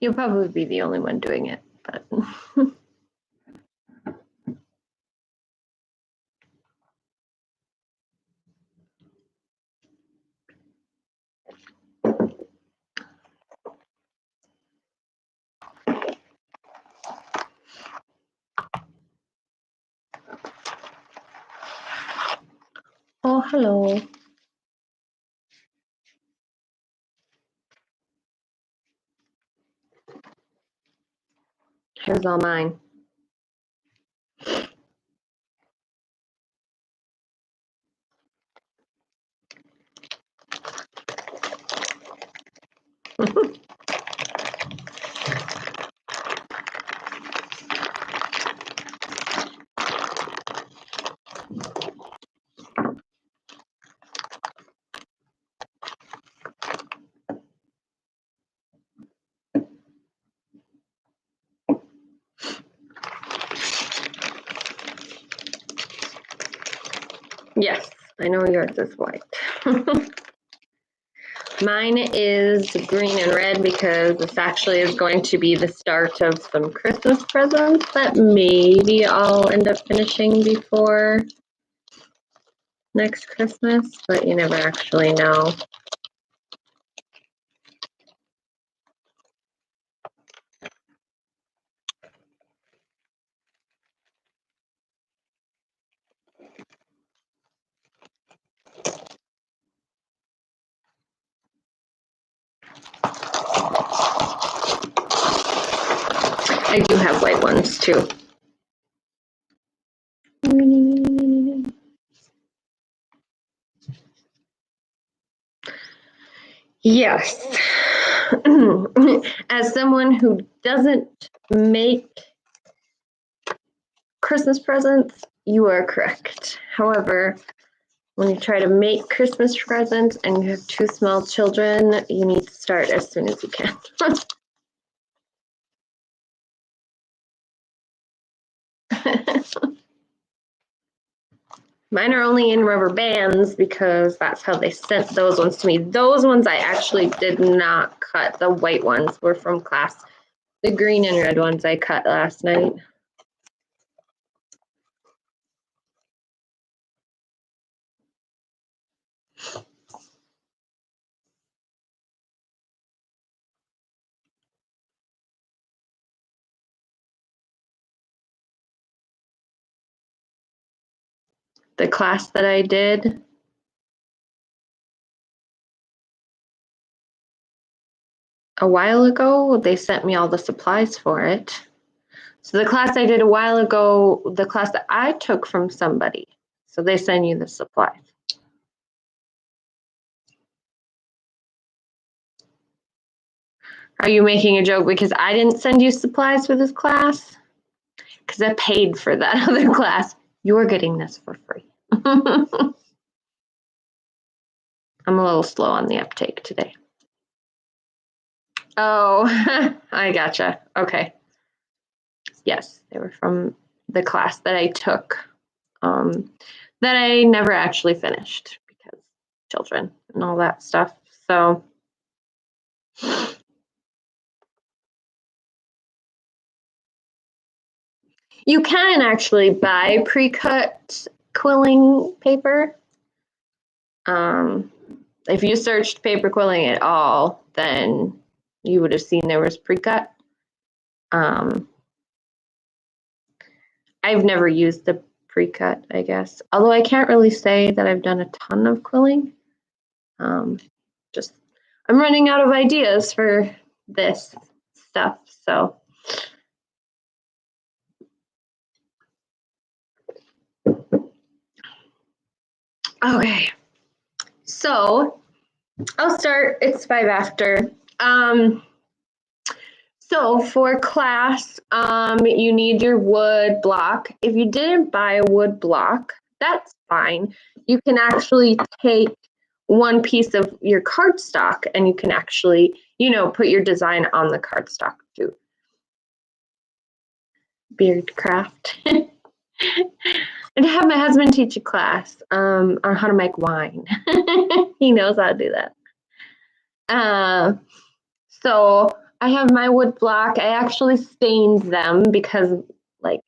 You'll probably be the only one doing it, but oh, hello. Here's all mine. Yes, I know yours is white. Mine is green and red because this actually is going to be the start of some Christmas presents that maybe I'll end up finishing before next Christmas, but you never actually know. I do have white ones too. Yes. As someone who doesn't make Christmas presents, you are correct. However, when you try to make Christmas presents and you have 2 small children, you need to start as soon as you can. Mine are only in rubber bands because that's how they sent those ones to me. Those ones I actually did not cut. The white ones were from class. The green and red ones I cut last night. The class that I did, a while ago, they sent me all the supplies for it. So the class I did a while ago, the class that I took from somebody. So they send you the supplies. Are you making a joke because I didn't send you supplies for this class? Because I paid for that other class. You're getting this for free. I'm a little slow on the uptake today. Oh, I gotcha. Okay. Yes, they were from the class that I took that I never actually finished because children and all that stuff. So you can actually buy pre-cut quilling paper. If you searched paper quilling at all, then you would have seen there was pre-cut. I've never used the pre-cut, I guess. Although I can't really say that I've done a ton of quilling. Just I'm running out of ideas for this stuff, so. Okay, so I'll start. It's 5 after. So for class, you need your wood block. If you didn't buy a wood block, that's fine. You can actually take one piece of your cardstock and you can actually, put your design on the cardstock too. Beard craft. And have my husband teach a class on how to make wine. He knows how to do that. So I have my wood block. I actually stained them because like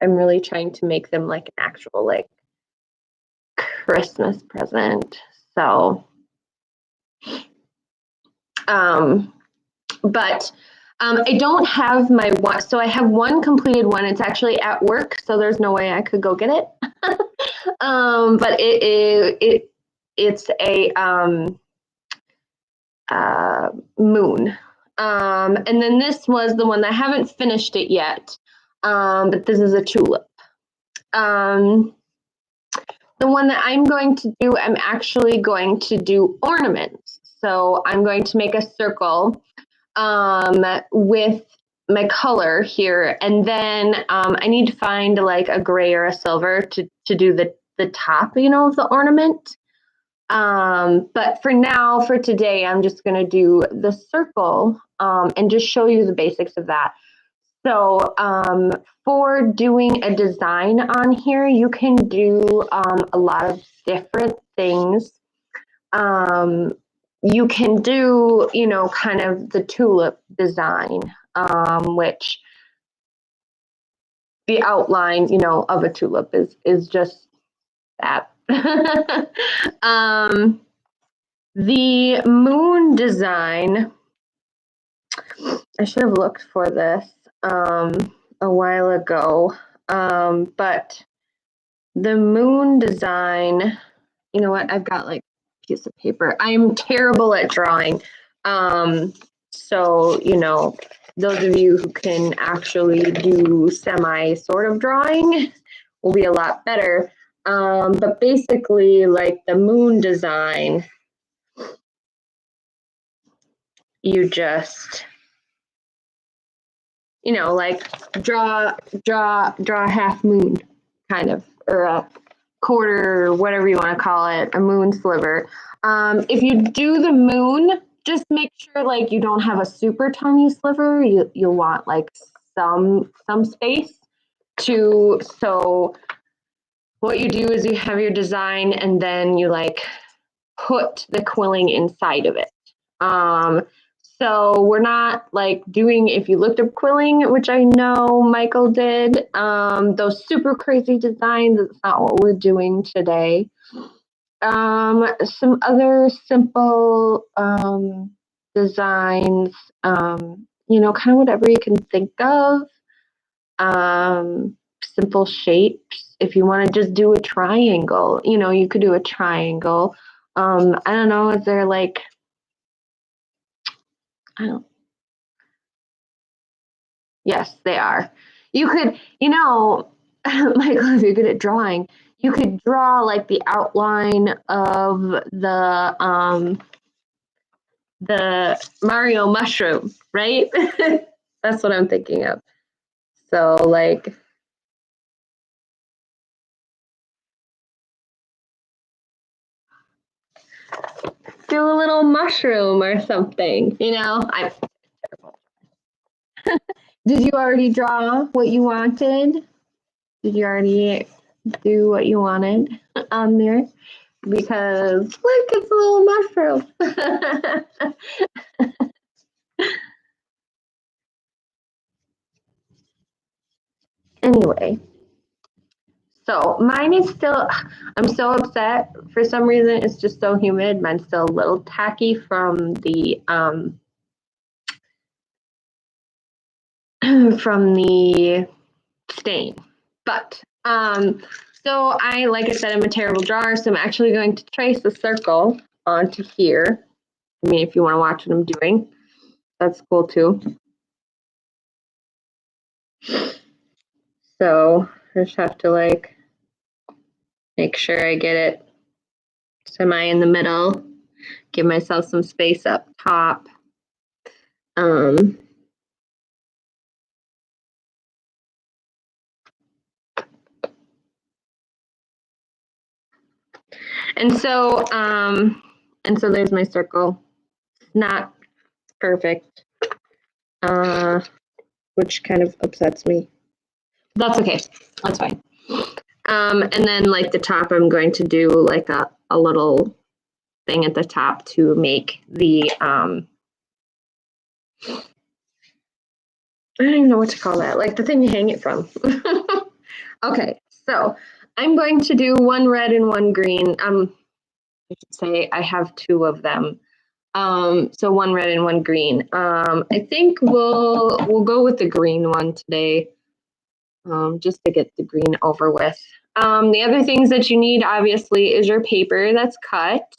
I'm really trying to make them like an actual like Christmas present. So, but I don't have my one. So I have one completed one. It's actually at work, so there's no way I could go get it. But it's a moon. And then this was the one that I haven't finished it yet. But this is a tulip. The one that I'm going to do, I'm actually going to do ornaments. So I'm going to make a circle with my color here, and then I need to find like a gray or a silver to do the top, you know, of the ornament. But for now, for today, I'm just going to do the circle and just show you the basics of that. So for doing a design on here, you can do a lot of different things. You can do, you know, kind of the tulip design, which the outline, you know, of a tulip is just that. The moon design, I should have looked for this a while ago, but the moon design, you know what, I've got like a piece of paper. I'm terrible at drawing. So, you know, those of you who can actually do semi sort of drawing will be a lot better. But basically, like the moon design, you just, you know, like draw a half moon, kind of, or a quarter, or whatever you want to call it, a moon sliver. If you do the moon, just make sure like you don't have a super tiny sliver. You'll want like some space to. So what you do is you have your design, and then you like put the quilling inside of it. So we're not like doing, if you looked up quilling, which I know Michael did, those super crazy designs, it's not what we're doing today. Some other simple designs, you know, kind of whatever you can think of. Simple shapes. If you want to just do a triangle, you know, you could do a triangle. I don't know, is there like, I don't. Yes, they are. You could, you know, Michael, if you're good at drawing, you could draw like the outline of the Mario mushroom, right? That's what I'm thinking of. So like do a little mushroom or something, you know? I'm terrible. Did you already draw what you wanted? Did you already do what you wanted on there? Because look, it's a little mushroom. Anyway, so mine is still, I'm so upset. For some reason, it's just so humid. Mine's still a little tacky from the from the stain. But so like I said, I'm a terrible drawer, so I'm actually going to trace a circle onto here. I mean, if you want to watch what I'm doing, that's cool too. So I just have to like make sure I get it semi in the middle, give myself some space up top. And so there's my circle. Not perfect, which kind of upsets me. That's okay. That's fine. And then like the top, I'm going to do like a little thing at the top to make the I don't even know what to call that, like the thing you hang it from. Okay, so I'm going to do one red and one green. I should say I have two of them. So one red and one green. I think we'll go with the green one today, just to get the green over with. The other things that you need obviously is your paper that's cut.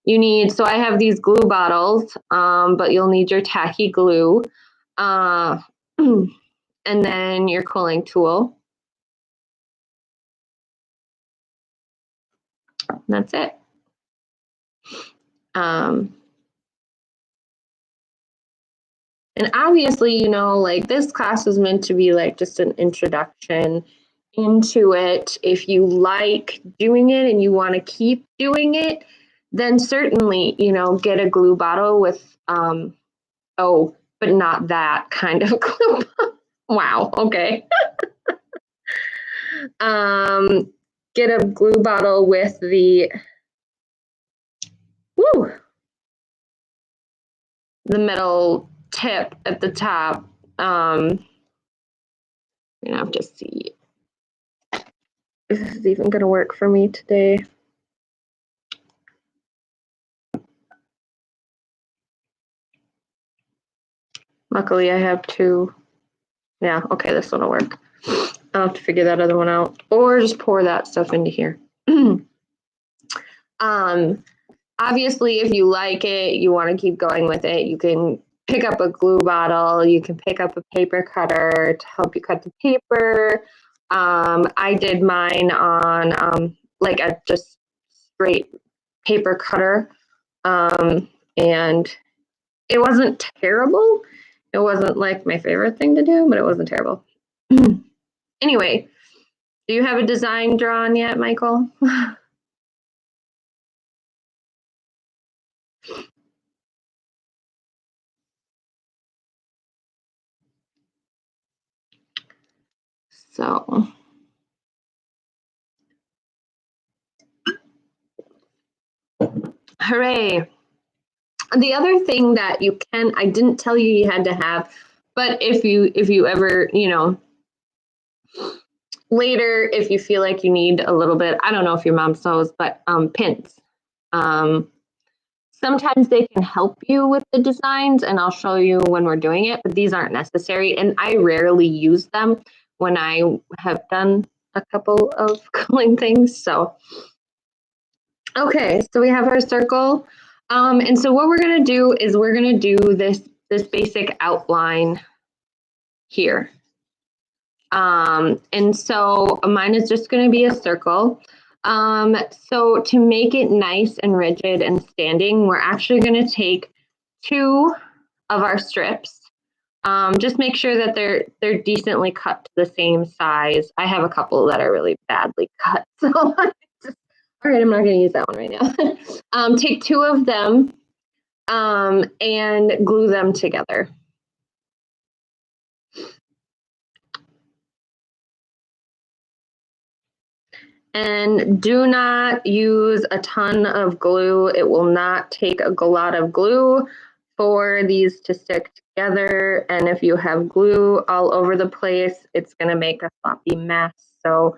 You need, so I have these glue bottles, but you'll need your tacky glue, and then your quilling tool. That's it. And obviously, you know, like this class is meant to be like just an introduction into it. If you like doing it and you want to keep doing it, then certainly, you know, get a glue bottle with, oh, but not that kind of glue. Wow, okay. Get a glue bottle with the, woo, the metal tip at the top. You're gonna have to see if this is even gonna work for me today. Luckily, I have two. Yeah, okay, this one will work. I'll have to figure that other one out, or just pour that stuff into here. Obviously, if you like it, you want to keep going with it, you can pick up a glue bottle, you can pick up a paper cutter to help you cut the paper. I did mine on like a just straight paper cutter, and it wasn't terrible. It wasn't like my favorite thing to do, but it wasn't terrible. Anyway, do you have a design drawn yet, Michael? So, hooray. The other thing that you can, I didn't tell you you had to have, but if you ever, you know, later, if you feel like you need a little bit, I don't know if your mom sews, but pins. Sometimes they can help you with the designs, and I'll show you when we're doing it, but these aren't necessary, and I rarely use them when I have done a couple of quilling things. So, okay, so we have our circle. And so what we're gonna do is we're gonna do this basic outline here. And so mine is just gonna be a circle. So to make it nice and rigid and standing, we're actually gonna take two of our strips. Just make sure that they're decently cut to the same size. I have a couple that are really badly cut, so all right, I'm not going to use that one right now. Take two of them and glue them together. And do not use a ton of glue. It will not take a lot of glue for these to stick together. And if you have glue all over the place, it's going to make a sloppy mess. So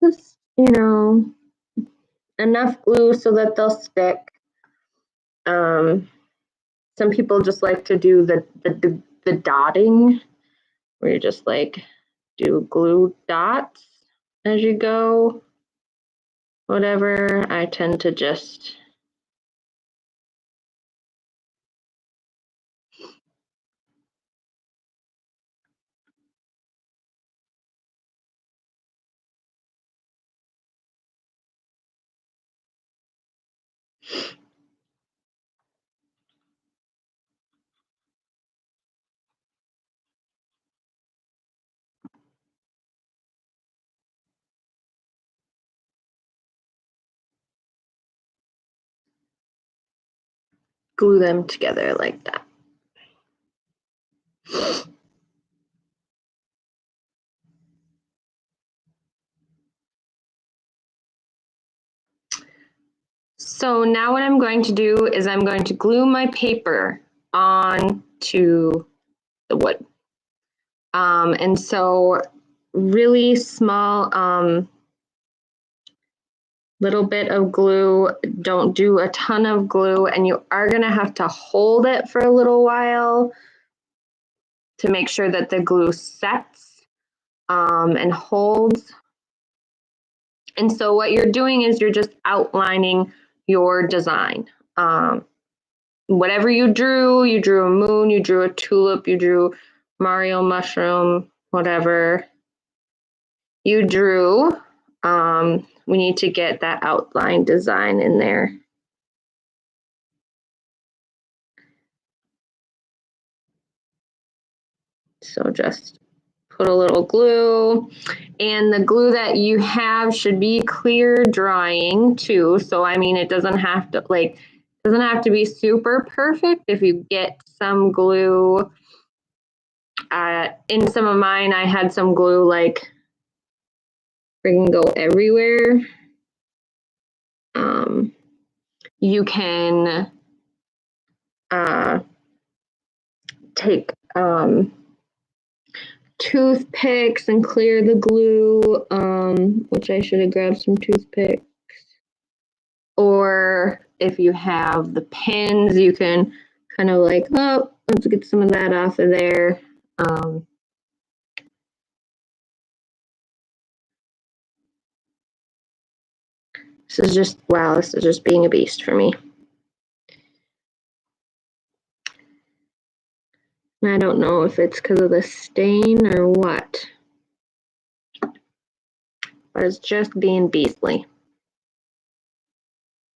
just, you know, enough glue so that they'll stick. Some people just like to do the dotting, where you just like do glue dots as you go. Whatever, I tend to just glue them together like that. So now what I'm going to do is I'm going to glue my paper on to the wood. And so really small, little bit of glue. Don't do a ton of glue, and you are going to have to hold it for a little while to make sure that the glue sets and holds. And so what you're doing is you're just outlining your design. Whatever you drew a moon, you drew a tulip, you drew Mario mushroom, whatever you drew. We need to get that outline design in there. So just put a little glue, and the glue that you have should be clear drying too. So I mean, it doesn't have to be super perfect. If you get some glue, in some of mine, I had some glue like freaking go everywhere. You can take toothpicks and clear the glue, which I should have grabbed some toothpicks. Or if you have the pins, you can kind of like, oh, let's get some of that off of there. This is just being a beast for me. I don't know if it's because of the stain or what, but it's just being beastly.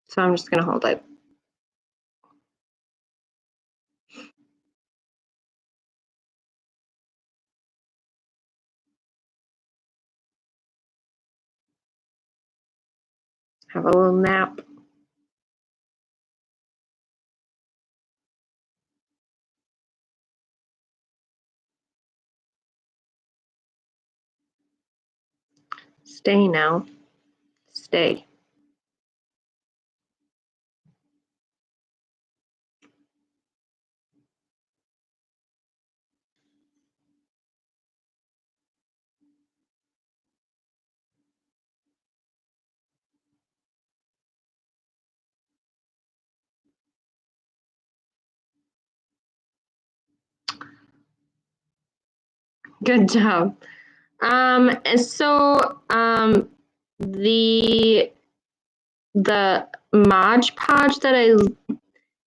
So I'm just gonna hold it. Have a little nap. Stay now. Stay. Good job. The Mod Podge that I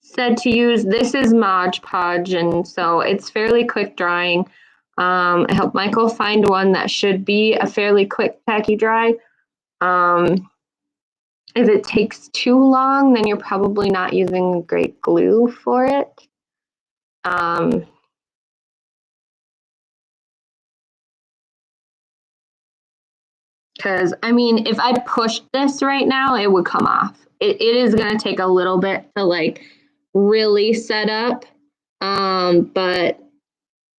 said to use, this is Mod Podge, and so it's fairly quick drying. I helped Michael find one that should be a fairly quick tacky dry. If it takes too long, then you're probably not using great glue for it. Because I mean, if I pushed this right now, it would come off. It is going to take a little bit to like really set up, but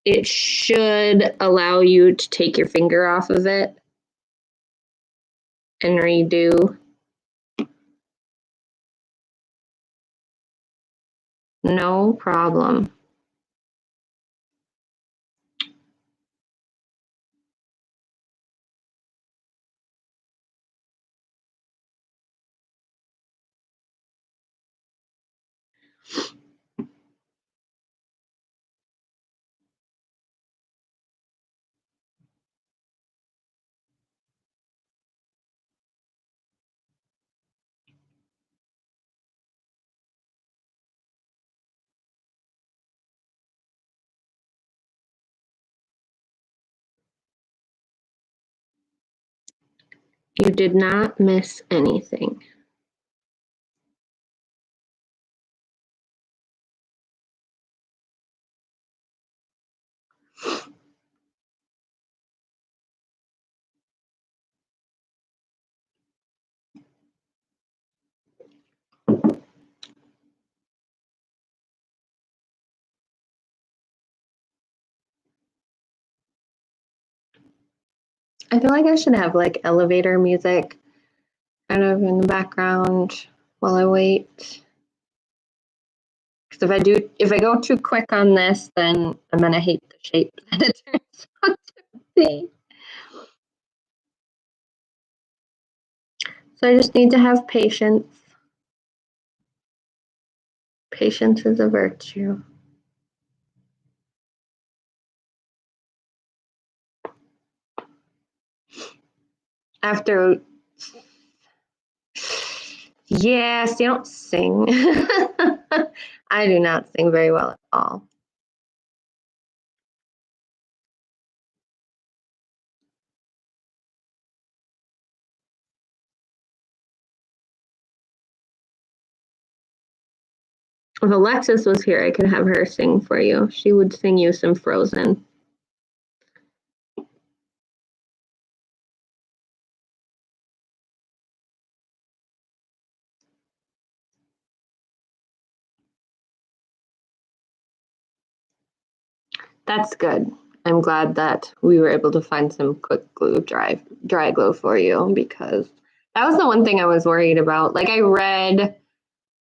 it should allow you to take your finger off of it and redo. No problem. You did not miss anything. I feel like I should have like elevator music kind of in the background while I wait. if I go too quick on this, then I'm gonna hate the shape that it turns out to be. So I just need to have patience. Patience is a virtue. After, yes, you don't sing. I do not sing very well at all. If Alexis was here, I could have her sing for you. She would sing you some Frozen. That's good. I'm glad that we were able to find some quick glue, dry glue for you, because that was the one thing I was worried about. Like, I read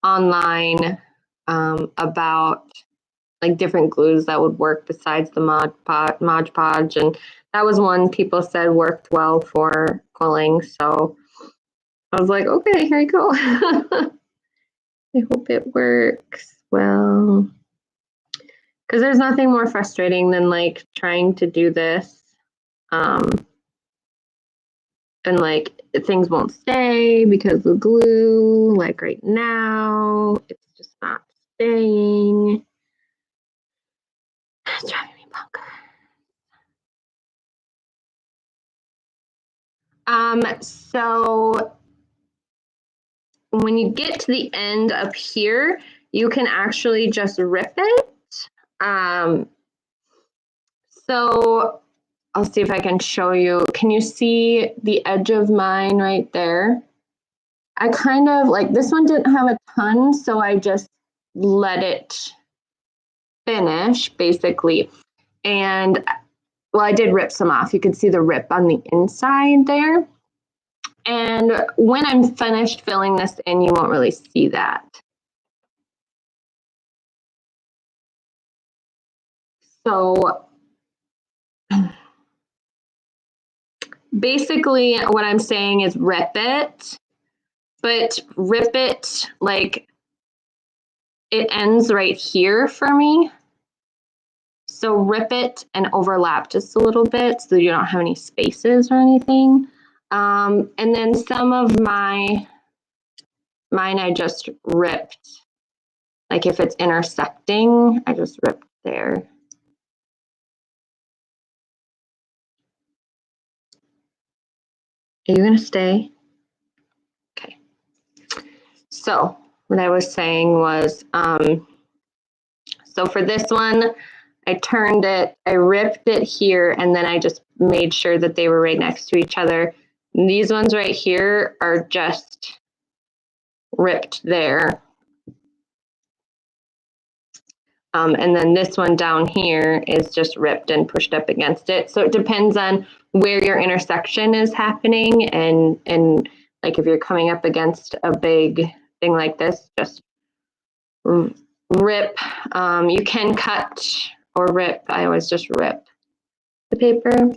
online about like different glues that would work besides the Mod Podge, and that was one people said worked well for quilling. So I was like, okay, here you go. I hope it works well. Because there's nothing more frustrating than like trying to do this and like things won't stay because of glue. Like right now, it's just not staying. It's driving me bonkers. So when you get to the end up here, you can actually just rip it. So I'll see if I can show you. Can you see the edge of mine right there? I kind of like, this one didn't have a ton, so I just let it finish basically. And well, I did rip some off. You can see the rip on the inside there. And when I'm finished filling this in, you won't really see that. So basically what I'm saying is rip it, but rip it like it ends right here for me. So rip it and overlap just a little bit so you don't have any spaces or anything. And then some of mine I just ripped. Like if it's intersecting, I just ripped there. Are you gonna stay? Okay. So what I was saying was, so for this one, I turned it, I ripped it here, and then I just made sure that they were right next to each other. And these ones right here are just ripped there. And then this one down here is just ripped and pushed up against it. So it depends on where your intersection is happening, and like if you're coming up against a big thing like this, just rip. You can cut or rip. I always just rip the paper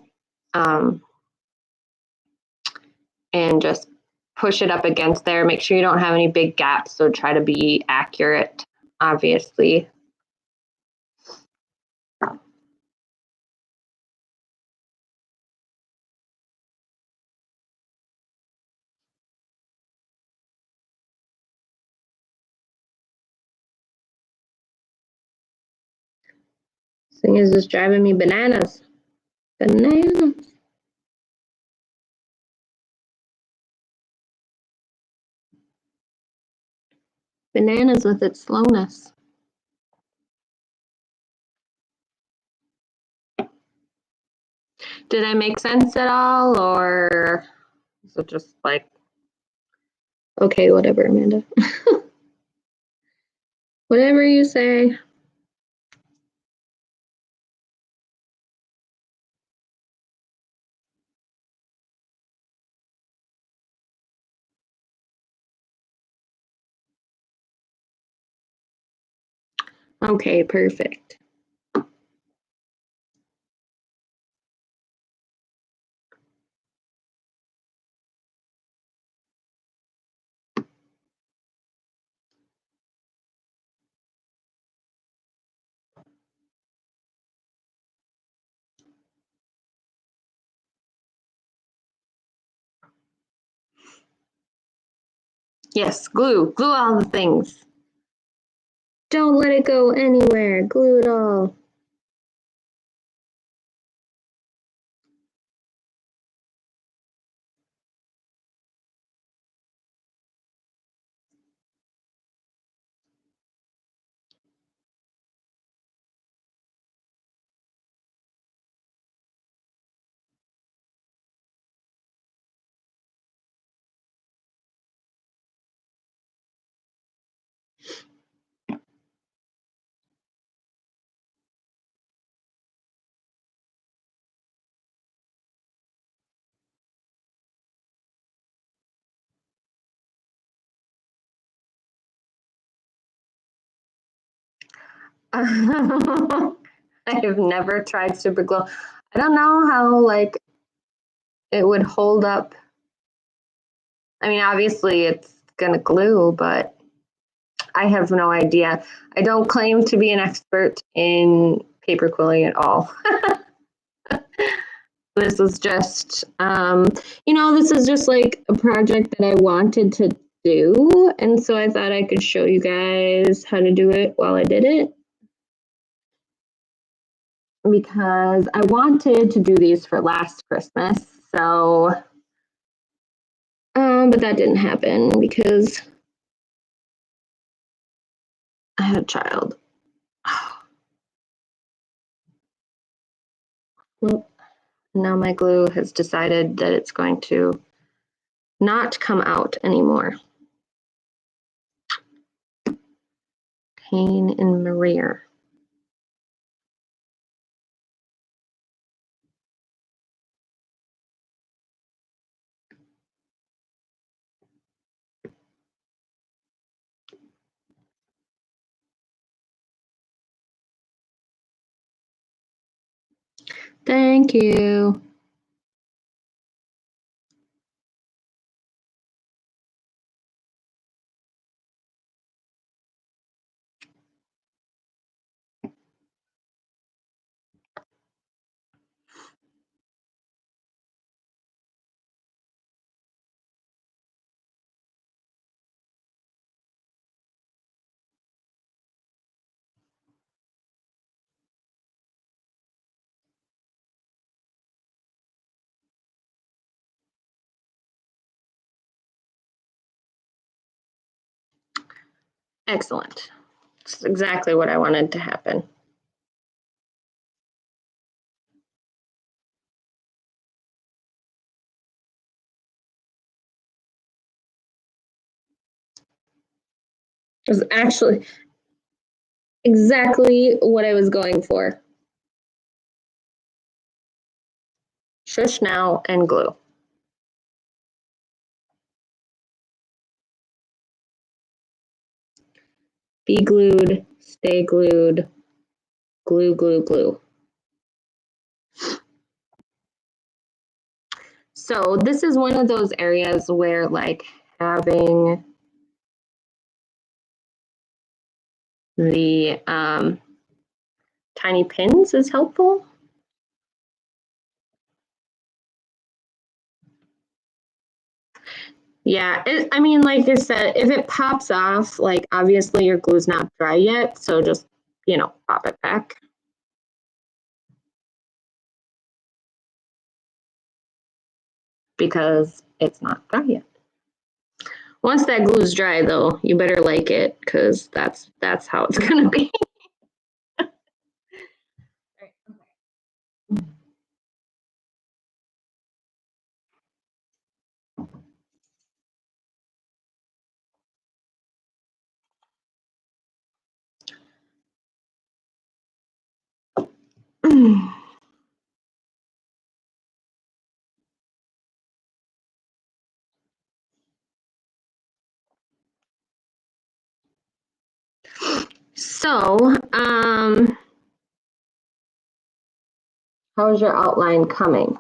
and just push it up against there. Make sure you don't have any big gaps, so try to be accurate, obviously. This thing is just driving me bananas. Bananas. Bananas with its slowness. Did I make sense at all, or is it just like, okay, whatever, Amanda? Whatever you say. Okay, perfect. Yes, glue. Glue all the things. Don't let it go anywhere. Glue it all. I have never tried super glue. I don't know how like it would hold up. I mean, obviously it's gonna glue, but I have no idea. I don't claim to be an expert in paper quilling at all. This is just, this is just like a project that I wanted to do. And so I thought I could show you guys how to do it while I did it. Because I wanted to do these for last Christmas. So, but that didn't happen because I had a child. Well, now my glue has decided that it's going to not come out anymore. Pain in the rear. Thank you. Excellent. That's exactly what I wanted to happen. It was actually exactly what I was going for. Shush now and glue. Be glued, stay glued, glue, glue, glue. So this is one of those areas where like having the tiny pins is helpful. Yeah, I mean, like I said, if it pops off, like obviously your glue's not dry yet, so just, pop it back. Because it's not dry yet. Once that glue's dry, though, you better like it, because that's how it's gonna be. So, how's your outline coming?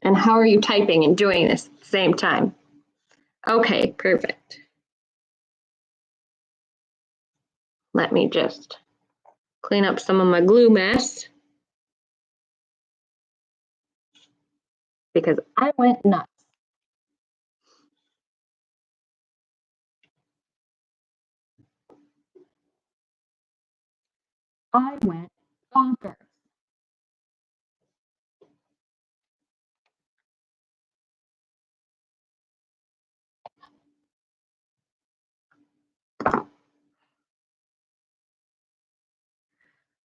And how are you typing and doing this at the same time? Okay, perfect. Let me just clean up some of my glue mess because I went nuts. I went bonkers.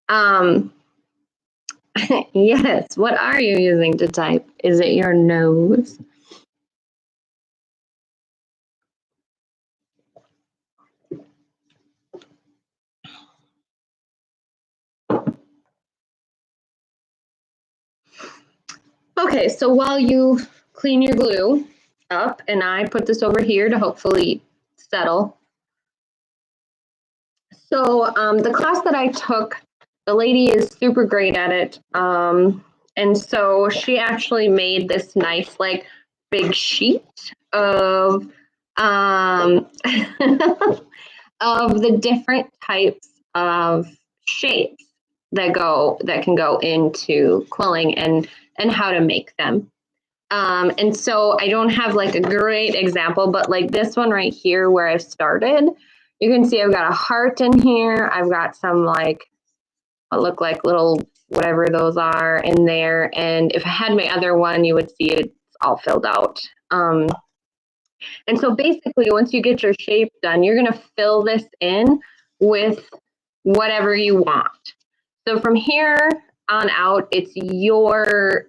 Um, yes, what are you using to type? Is it your nose? Okay, so while you clean your glue up, and I put this over here to hopefully settle. So the class that I took, the lady is super great at it. And so she actually made this nice, like, big sheet of of the different types of shapes that can go into quilling and how to make them. And so I don't have like a great example, but like this one right here where I started, you can see I've got a heart in here. I've got some like what look like little whatever those are in there. And if I had my other one, you would see it's all filled out. And so basically, once you get your shape done, you're going to fill this in with whatever you want. So from here on out, it's your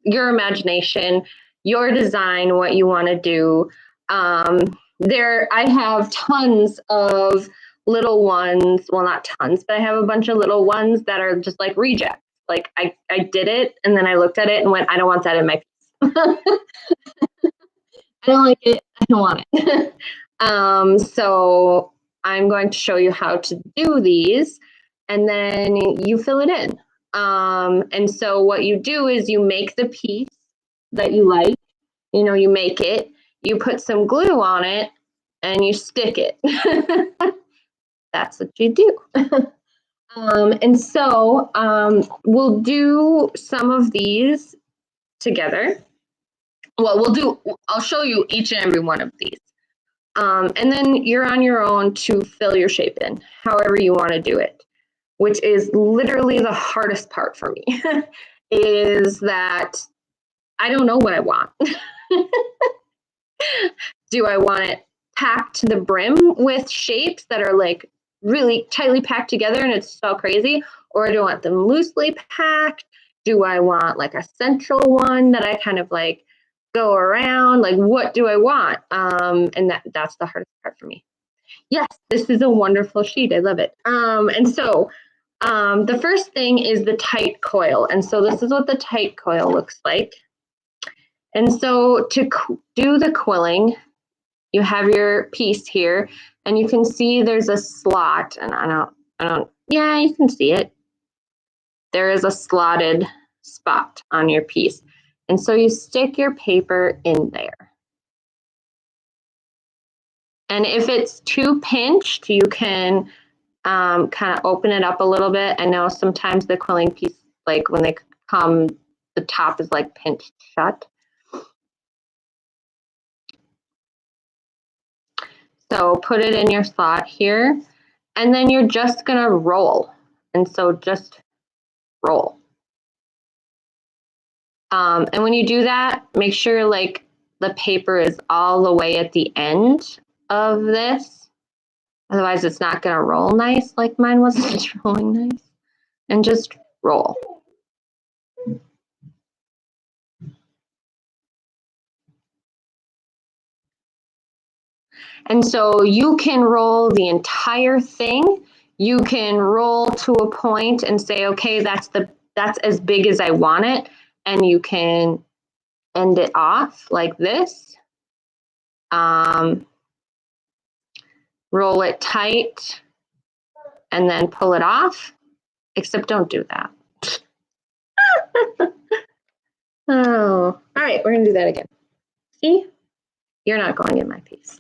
imagination, your design, what you want to do. I have tons of little ones. Well, not tons, but I have a bunch of little ones that are just like rejects. Like I did it, and then I looked at it and went, I don't want that in my piece. I don't like it. I don't want it. So I'm going to show you how to do these, and then you fill it in. And so what you do is you make the piece that you like. You know, you make it, you put some glue on it, and you stick it. That's what you do. And so we'll do some of these together. Well, I'll show you each and every one of these. And then you're on your own to fill your shape in, however you want to do it, which is literally the hardest part for me, is that I don't know what I want. Do I want it packed to the brim with shapes that are like really tightly packed together and it's so crazy? Or do I want them loosely packed? Do I want like a central one that I kind of like go around? Like, what do I want? And that's the hardest part for me. Yes, this is a wonderful sheet. I love it. And so the first thing is the tight coil. And so this is what the tight coil looks like. And so to do the quilling, you have your piece here, and you can see there's a slot, and yeah, you can see it. There is a slotted spot on your piece. And so you stick your paper in there. And if it's too pinched, you can kind of open it up a little bit. I know sometimes the quilling piece, like when they come, the top is like pinched shut. So put it in your slot here, and then you're just gonna roll. And so just roll. And when you do that, make sure like the paper is all the way at the end of this. Otherwise it's not gonna roll nice like mine wasn't rolling nice. And just roll. And so you can roll the entire thing. You can roll to a point and say, okay, that's as big as I want it. And you can end it off like this. Roll it tight and then pull it off, except don't do that. Oh, all right, we're gonna do that again. See, you're not going in my piece.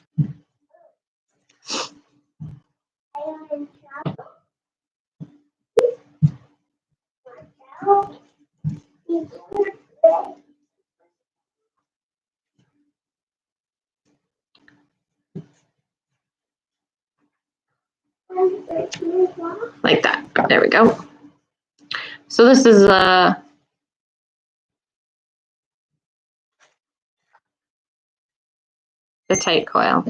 Like that. There we go. So this is the tight coil.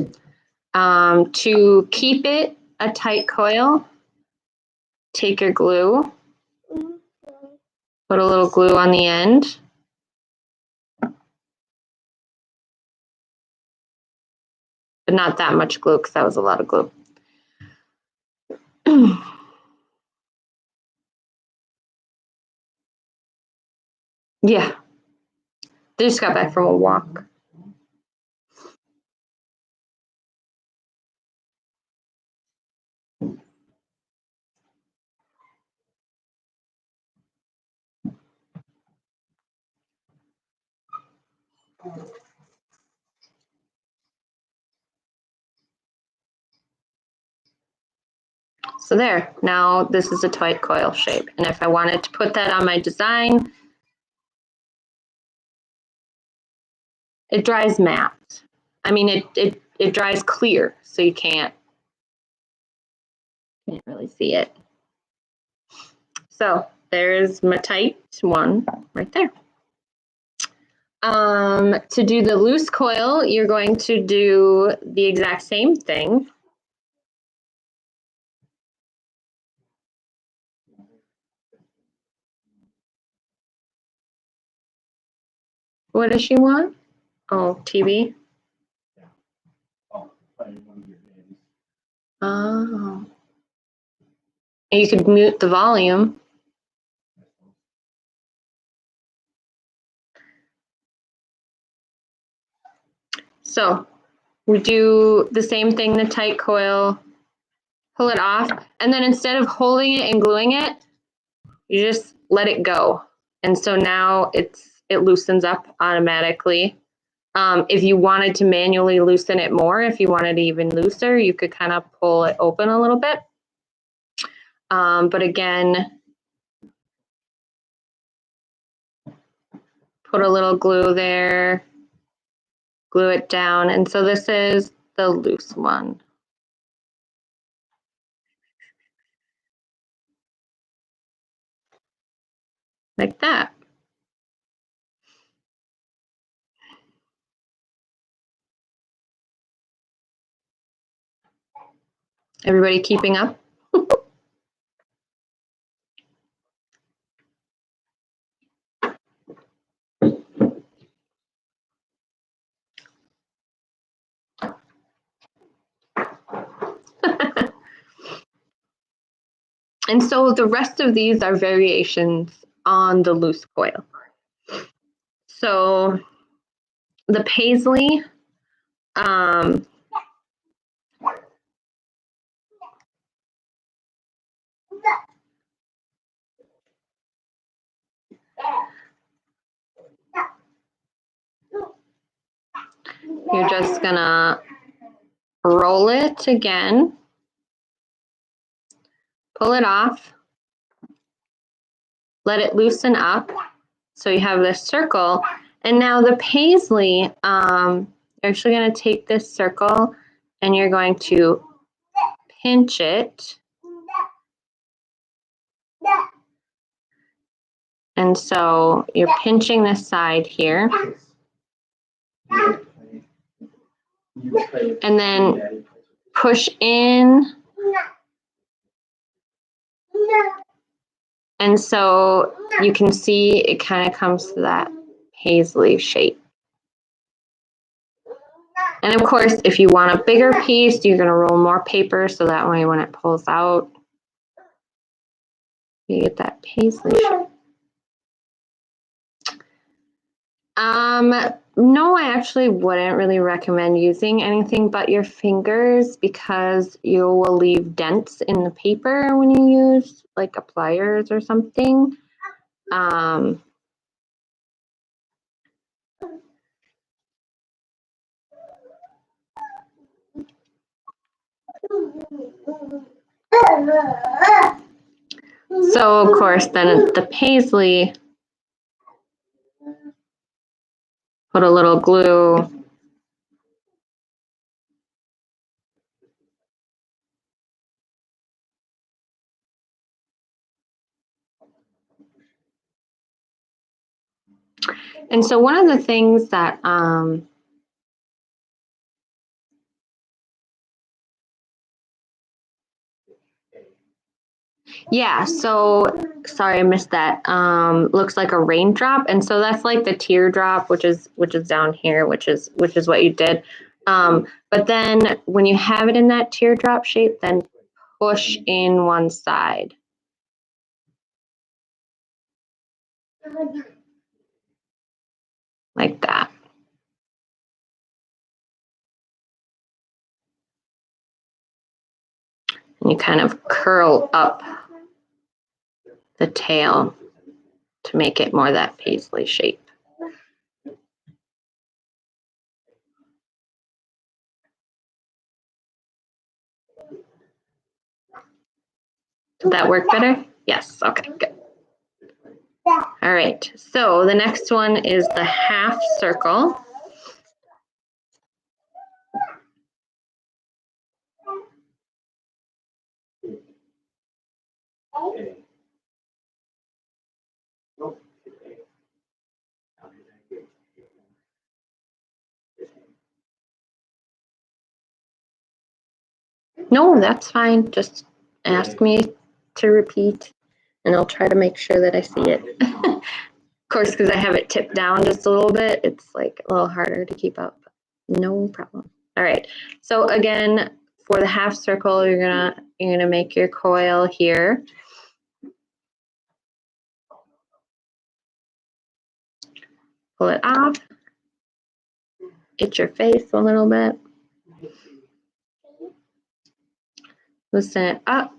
To keep it a tight coil, take your glue, put a little glue on the end. But not that much glue because that was a lot of glue. Yeah. They just got back from a walk. So there, now this is a tight coil shape. And if I wanted to put that on my design, it dries matte. I mean, it dries clear, so you can't really see it. So there's my tight one right there. To do the loose coil, you're going to do the exact same thing. What does she want? Oh, TV. Oh. You could mute the volume. So we do the same thing, the tight coil, pull it off, and then instead of holding it and gluing it, you just let it go. And so now it loosens up automatically. If you wanted to manually loosen it more, if you wanted it even looser, you could kind of pull it open a little bit. But again, put a little glue there, glue it down. And so this is the loose one. Like that. Everybody keeping up? And so the rest of these are variations on the loose coil. So the paisley, you're just gonna roll it again, pull it off, let it loosen up. So you have this circle. And now the paisley, you're actually gonna take this circle and you're going to pinch it. And so you're pinching this side here. And then push in. And so you can see it kind of comes to that paisley shape. And of course, if you want a bigger piece, you're going to roll more paper so that way when it pulls out, you get that paisley shape. No, I actually wouldn't really recommend using anything but your fingers because you will leave dents in the paper when you use like a pliers or something. So of course, then the paisley, put a little glue. And so one of the things that yeah, so sorry I missed that. Looks like a raindrop, and so that's like the teardrop, which is down here, which is what you did. But then when you have it in that teardrop shape, then push in one side. Like that. And you kind of curl up the tail to make it more that paisley shape. Did that work better? Yes, okay, good. All right, so the next one is the half circle. No, that's fine. Just ask me to repeat and I'll try to make sure that I see it. Of course, because I have it tipped down just a little bit, it's like a little harder to keep up. No problem. All right. So again, for the half circle, you're gonna make your coil here. Pull it off. Itch your face a little bit. Loosen it up.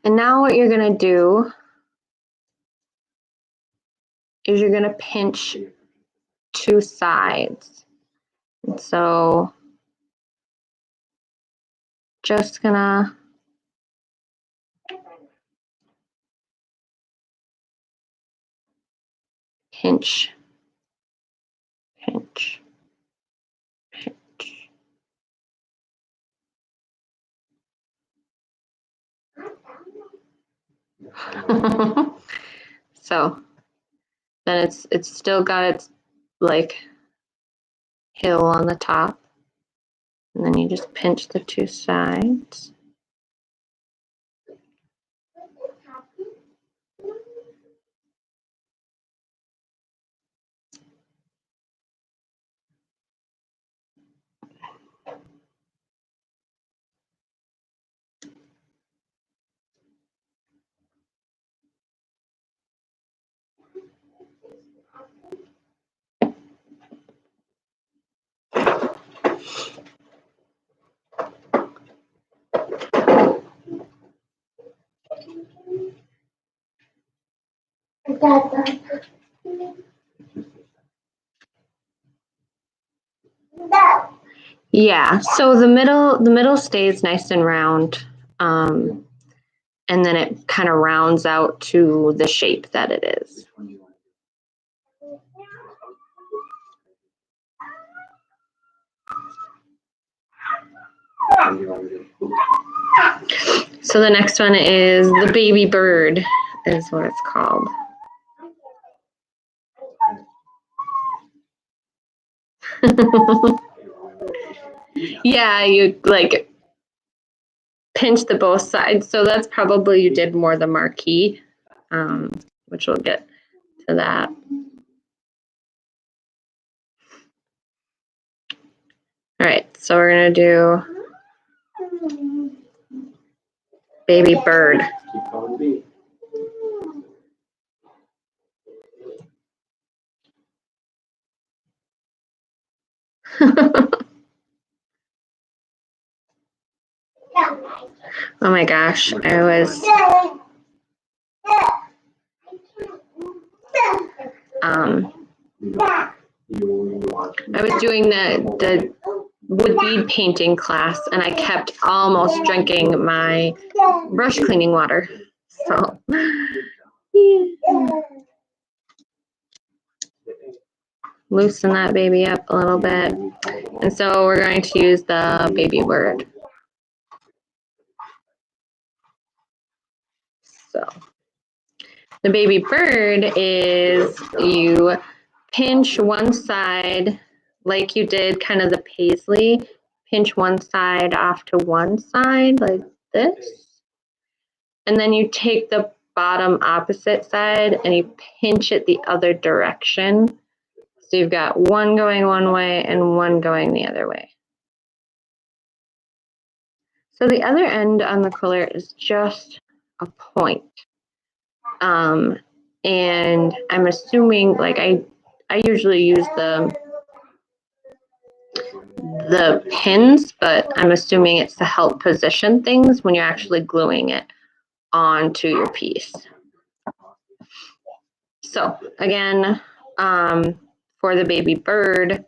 And now what you're gonna do is you're gonna pinch two sides. And so just gonna pinch, pinch, pinch. So then it's still got its like hill on the top, and then you just pinch the two sides. Yeah, so the middle stays nice and round, and then it kind of rounds out to the shape that it is. So the next one is the baby bird, is what it's called. Yeah, you like pinch the both sides. So that's probably you did more the marquee, which we'll get to that. All right, so we're gonna do baby bird. Oh my gosh, I was doing the wood bead painting class, and I kept almost drinking my brush cleaning water. So yeah. Loosen that baby up a little bit. And so we're going to use the baby bird. So the baby bird is you pinch one side like you did kind of the paisley, pinch one side off to one side like this. And then you take the bottom opposite side and you pinch it the other direction. So you've got one going one way and one going the other way. So the other end on the quiller is just a point. And I'm assuming, like I usually use the pins, but I'm assuming it's to help position things when you're actually gluing it onto your piece. So again, for the baby bird,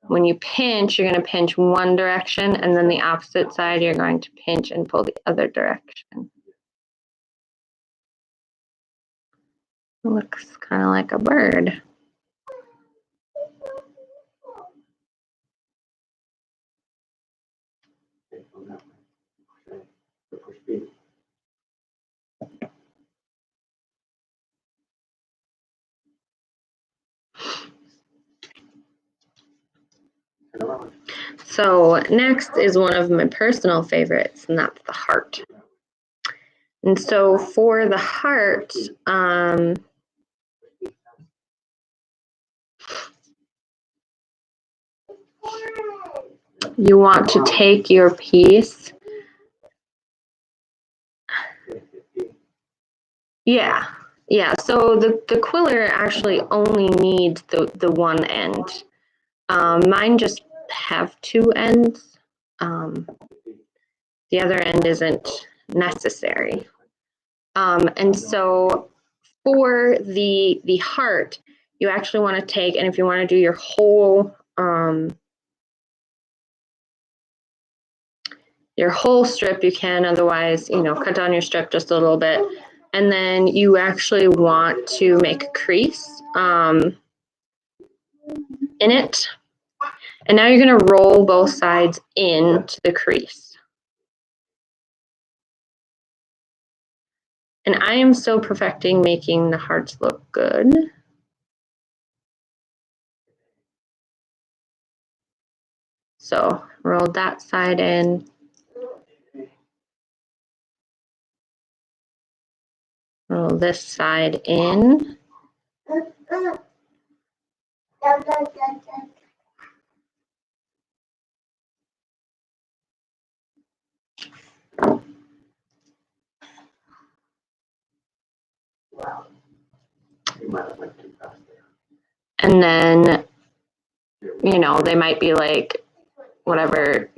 when you pinch, you're going to pinch one direction, and then the opposite side, you're going to pinch and pull the other direction. It looks kind of like a bird. So next is one of my personal favorites, and that's the heart. And so for the heart, you want to take your piece. Yeah. So the quiller actually only needs the one end. Mine just have two ends. The other end isn't necessary. And so for the heart, you actually want to take, and if you want to do your whole strip, you can. Otherwise, cut down your strip just a little bit. And then you actually want to make a crease in it. And now you're going to roll both sides into the crease. And I am still perfecting making the hearts look good. So roll that side in. Roll this side in. And then, they might be like, whatever,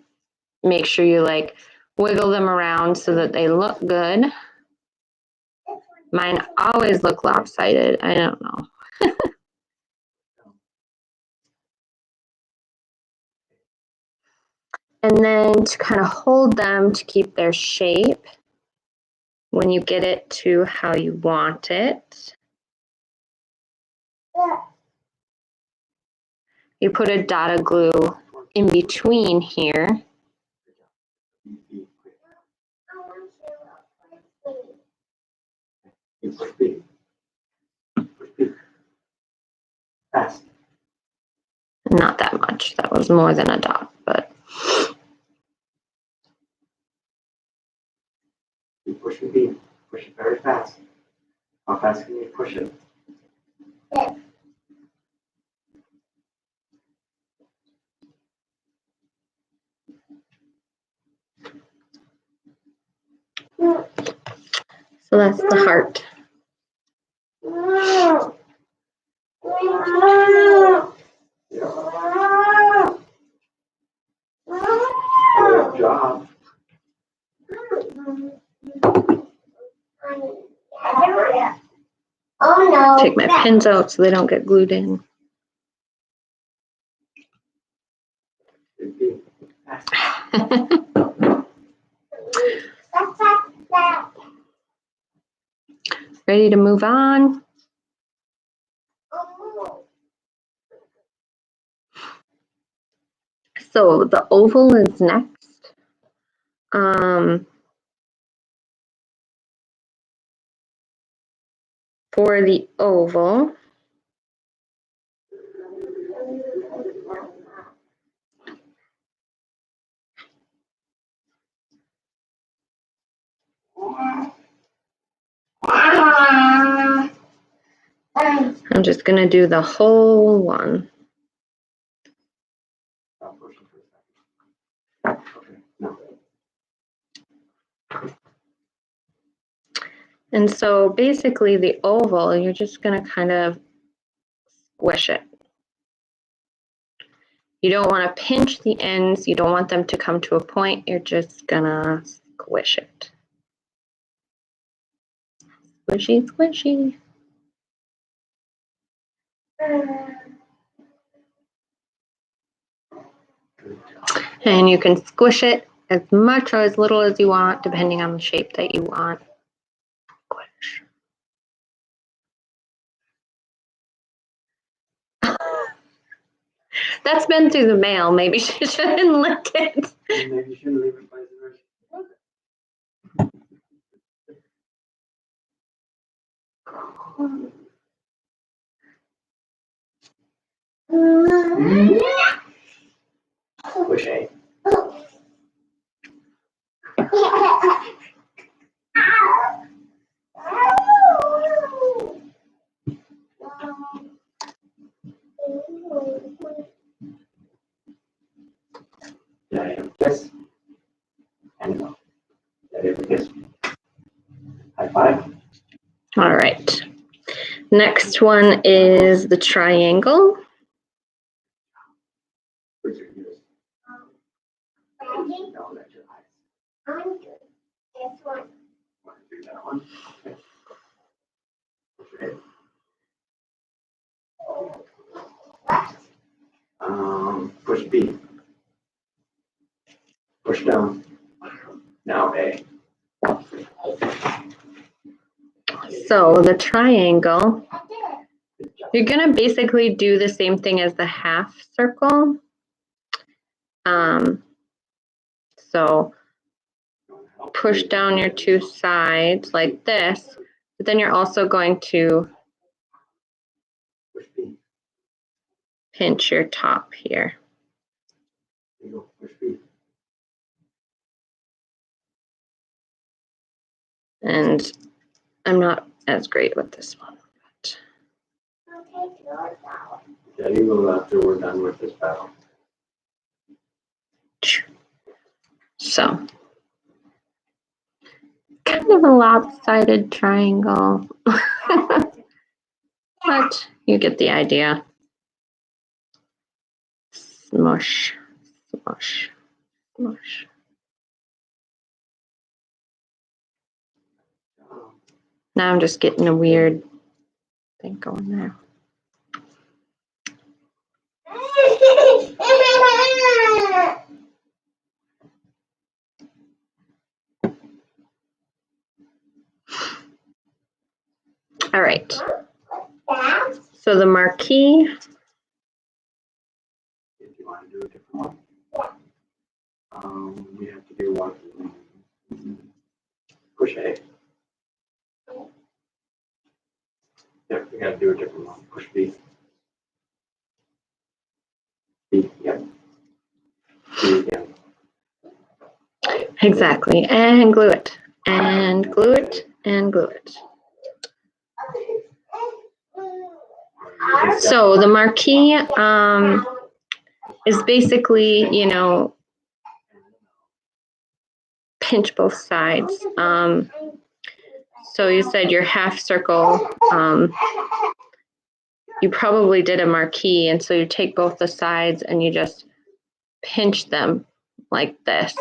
make sure you like wiggle them around so that they look good. Mine always look lopsided. I don't know. And then to kind of hold them to keep their shape, when you get it to how you want it, you put a dot of glue in between here. Not that much. That was more than a dot, but. You push the beam. Push it very fast. How fast can you push it? So that's the heart. Good job. Oh no. Take my pins out so they don't get glued in. Good B. Ready to move on? So the oval is next. For the oval, I'm just going to do the whole one. Stop pushing for a second. Okay, no. And so basically the oval, you're just going to kind of squish it. You don't want to pinch the ends. You don't want them to come to a point. You're just going to squish it. Squishy, squishy. And you can squish it as much or as little as you want, depending on the shape that you want. Squish. That's been through the mail. Maybe she shouldn't lick it. Maybe you shouldn't leave it by the version. Push A. Did I have this? And no. Did I have this? High five. All right. Next one is the triangle. Where's your ears? No, that's your eyes. This one. Want to do that one? Okay. Push A. Push B. Push down. Now A. So the triangle, I did. you're going to basically do the same thing as the half circle. So push down your two sides like this, but then you're also going to Push B. pinch your top here. There you go. Push B. And I'm not as great with this one. But I'll take yours out. Yeah, you go after we're done with this battle. so kind of a lopsided triangle, but you get the idea. Smush, smush, smush. Now I'm just getting a weird thing going there. All right. So the marquee. If you want to do a different one, we have to do one. Push A. Yep, we got to do a different one. Push B. B. Yep. B again. Exactly. And glue it. And glue it. And glue it. So the marquee is basically, you know, pinch both sides. So you said your half circle, you probably did a marquee, and so you take both the sides and you just pinch them like this.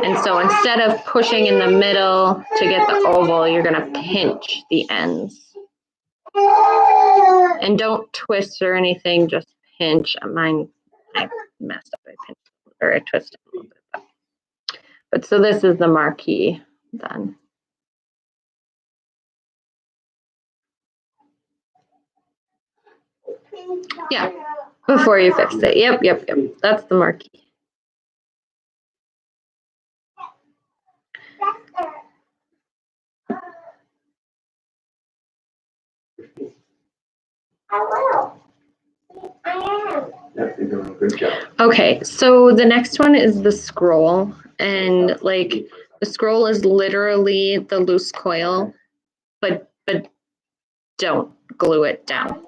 And so instead of pushing in the middle to get the oval, you're going to pinch the ends. And don't twist or anything, just pinch. Mine, I messed up. I pinched or I twisted a little bit. But so this is the marquee done. Yeah, before you fixed it. Yep. That's the marquee. I will. I am. Yep, you're doing a good job. Okay, so the next one is the scroll. And like the scroll is literally the loose coil, but don't glue it down.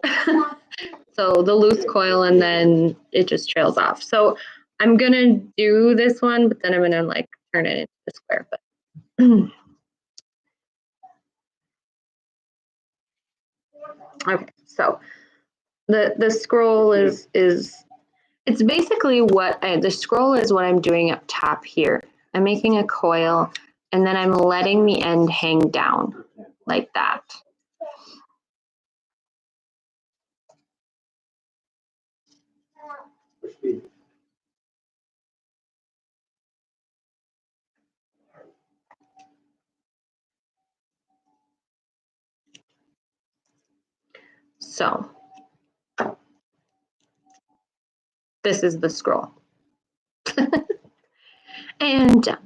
So the loose coil, and then it just trails off. So I'm gonna do this one, but then I'm gonna like turn it into a square. But okay, so the scroll is it's basically what the scroll is what I'm doing up top here. I'm making a coil, and then I'm letting the end hang down like that. So this is the scroll. And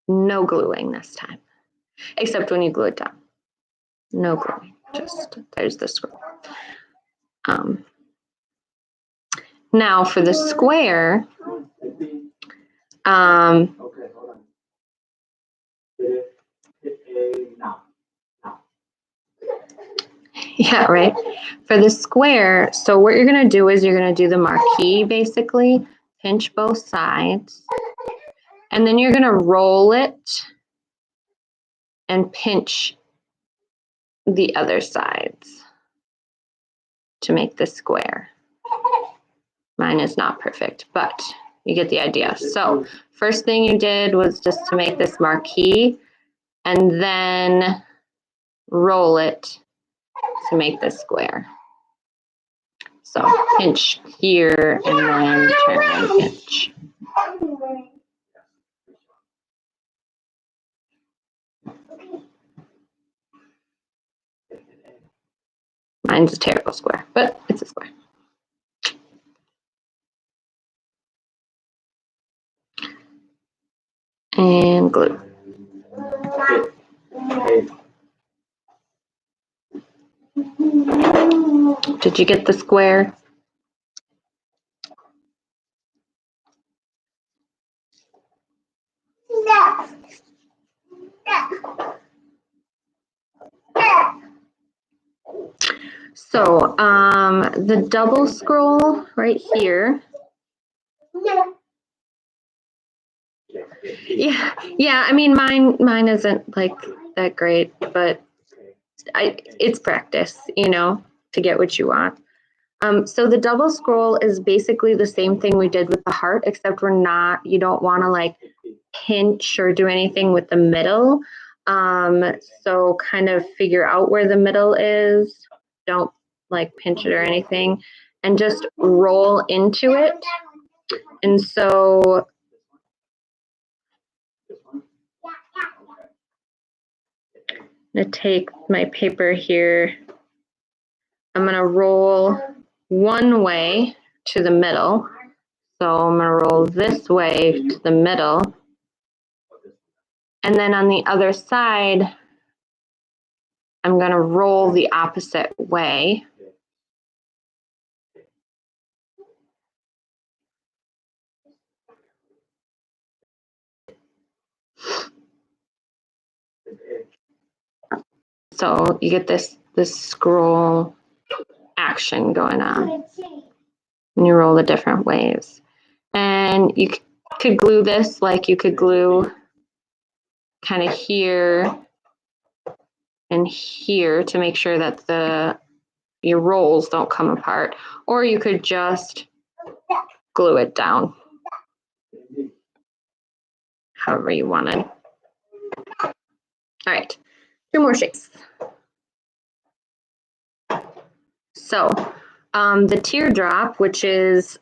no gluing this time, except when you glue it down. No gluing, just there's the scroll. Now for the square, Okay, hold on. Hit A now. yeah, right. For the square, so what you're gonna do is you're gonna do the marquee basically, pinch both sides, and then you're gonna roll it and pinch the other sides to make the square. Mine is not perfect, but you get the idea. So first thing you did was just to make this marquee, and then roll it to make this square. So pinch here and then turn and pinch. Mine's a terrible square, but it's a square. And glue. Did you get the square? So the double scroll right here. Yeah. I mean, mine isn't like that great, but it's practice, to get what you want. So the double scroll is basically the same thing we did with the heart, except you don't want to like pinch or do anything with the middle. So kind of figure out where the middle is. Don't like pinch it or anything, and just roll into it. And so I'm going to take my paper here. I'm going to roll one way to the middle. So I'm going to roll this way to the middle. And then on the other side, I'm going to roll the opposite way. So you get this scroll action going on. And you roll the different ways. And you could glue this like you could glue kind of here and here to make sure that your rolls don't come apart, or you could just glue it down however you wanted. All right, 2 more shapes. So the teardrop, which is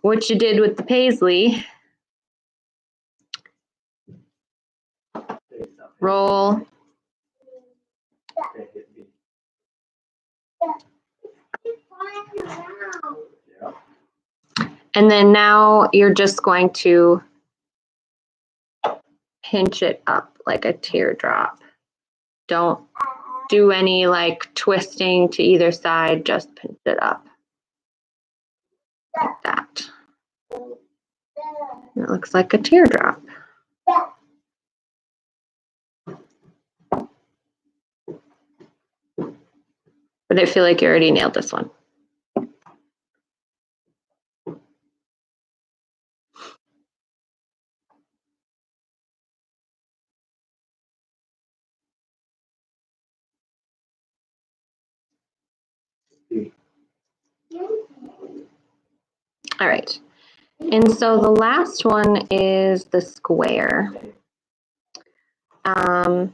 what you did with the paisley, roll, and then now you're just going to pinch it up like a teardrop. Don't do any like twisting to either side, just pinch it up like that. And it looks like a teardrop. But I feel like you already nailed this one. All right. And so the last one is the square. Or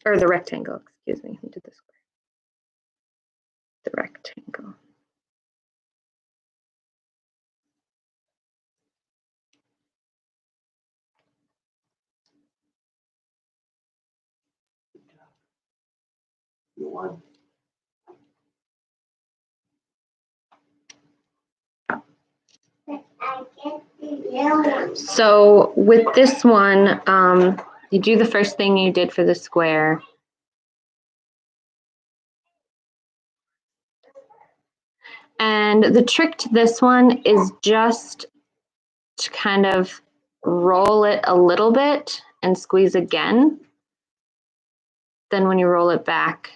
the rectangle, excuse me. We did the square. The rectangle. So with this one, you do the first thing you did for the square. And the trick to this one is just to kind of roll it a little bit and squeeze again. Then when you roll it back,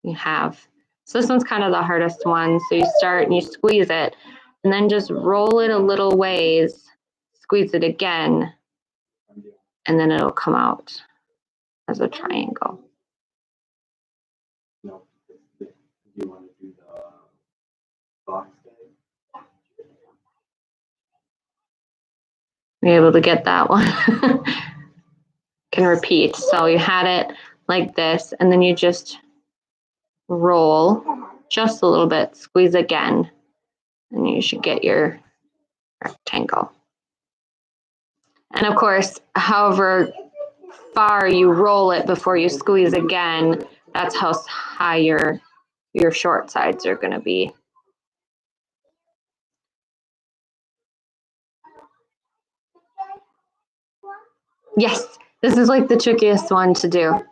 you have, so this one's kind of the hardest one. So you start and you squeeze it and then just roll it a little ways, squeeze it again, and then it'll come out as a triangle. No, you want to do the box thing? Be able to get that one. Can repeat. So you had it like this, and then you just roll just a little bit, squeeze again, and you should get your rectangle. And of course, however far you roll it before you squeeze again, that's how high your short sides are going to be. Yes, this is like the trickiest one to do.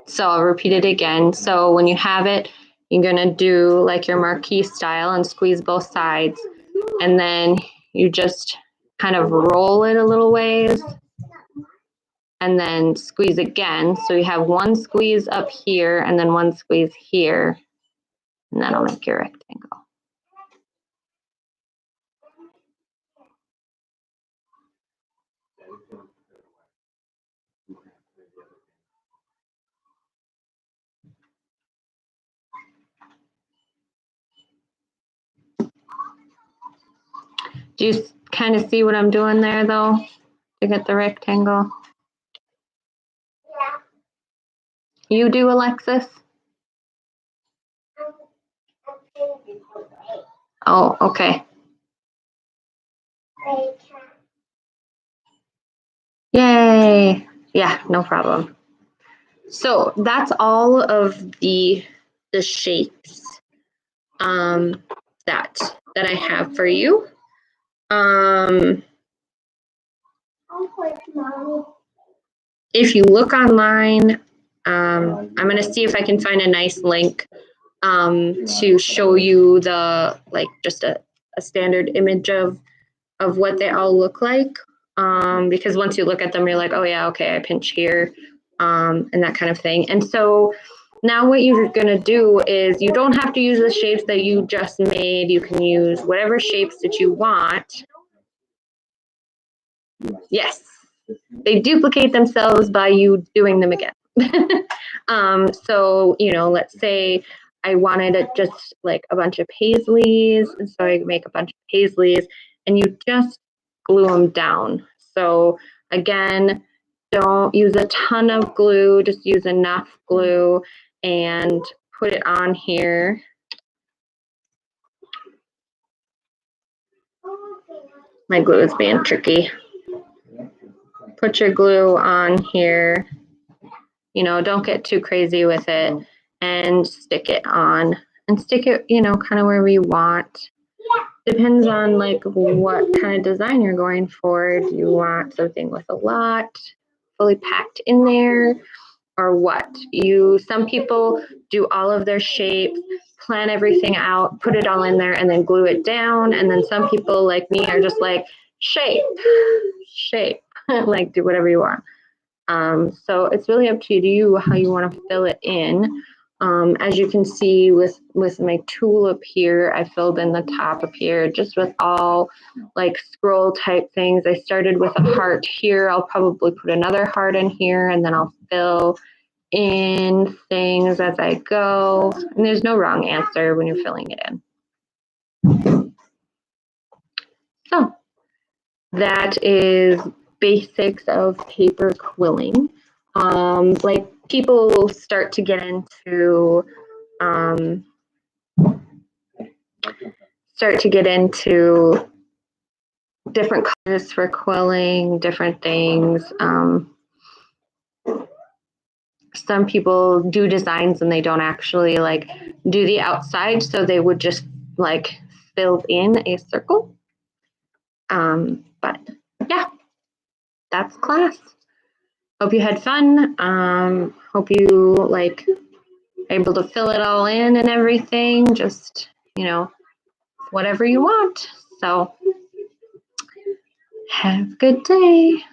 So I'll repeat it again. So when you have it, you're going to do like your marquee style and squeeze both sides. And then you just kind of roll it a little ways and then squeeze again. So you have one squeeze up here and then one squeeze here. And that'll make your rectangle. Do you kind of see what I'm doing there, though, to get the rectangle? Yeah. You do, Alexis? Oh, okay. Yay. Yeah, no problem. So that's all of the shapes that I have for you. If you look online, I'm going to see if I can find a nice link to show you the, like, just a standard image of what they all look like. Because once you look at them, you're like, oh yeah, okay, I pinch here, and that kind of thing. And so now what you're going to do is you don't have to use the shapes that you just made. You can use whatever shapes that you want. Yes, they duplicate themselves by you doing them again. So, you know, let's say I wanted just like a bunch of paisleys, and so I make a bunch of paisleys, and you just glue them down. So again, don't use a ton of glue, just use enough glue and put it on here. My glue is being tricky. Put your glue on here. You know, don't get too crazy with it, and stick it on, and stick it, you know, kind of wherever you want. Depends on like what kind of design you're going for. Do you want something with a lot fully packed in there, or what? Some people do all of their shapes, plan everything out, put it all in there, and then glue it down. And then some people like me are just like shape, like do whatever you want. So it's really up to you how you want to fill it in. As you can see with my tulip here, I filled in the top up here just with all like scroll type things. I started with a heart here. I'll probably put another heart in here, and then I'll fill in things as I go. And there's no wrong answer when you're filling it in. So that is basics of paper quilling. Like people start to get into different colors for quilling, different things. Some people do designs and they don't actually like do the outside, so they would just like fill in a circle. But yeah, that's class. Hope you had fun. Hope you like able to fill it all in and everything. Just, you know, whatever you want. So have a good day.